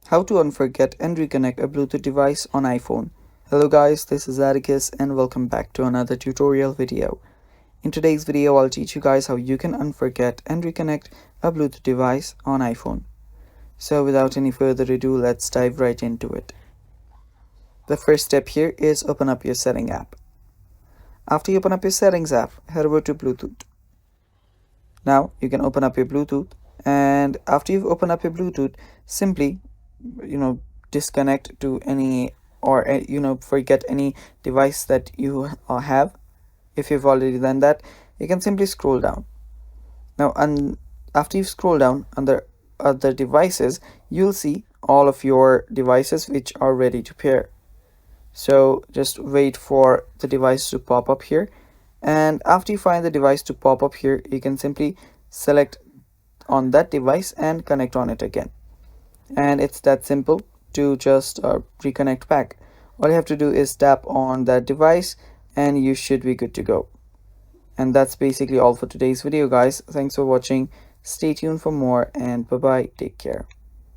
How to unforget and reconnect a Bluetooth device on iPhone. Hello guys, this is Atticus and welcome back to another tutorial video. In today's video, I'll teach you guys how you can unforget and reconnect a Bluetooth device on iPhone. So without any further ado, let's dive right into it. The first step here is open up your setting app. After you open up your settings app, head over to Bluetooth. Now you can open up your Bluetooth, and after you've opened up your Bluetooth, simply disconnect to any or forget any device that you have. If you've already done that, you can simply scroll down. Now after you scroll down under other devices, you'll see all of your devices which are ready to pair. So just wait for the device to pop up here, and after you find the device to pop up here, you can simply select on that device and connect on it again. And it's that simple to just reconnect back. All you have to do is tap on that device and you should be good to go. And that's basically all for today's video, guys. Thanks for watching. Stay tuned for more, and bye bye. Take care.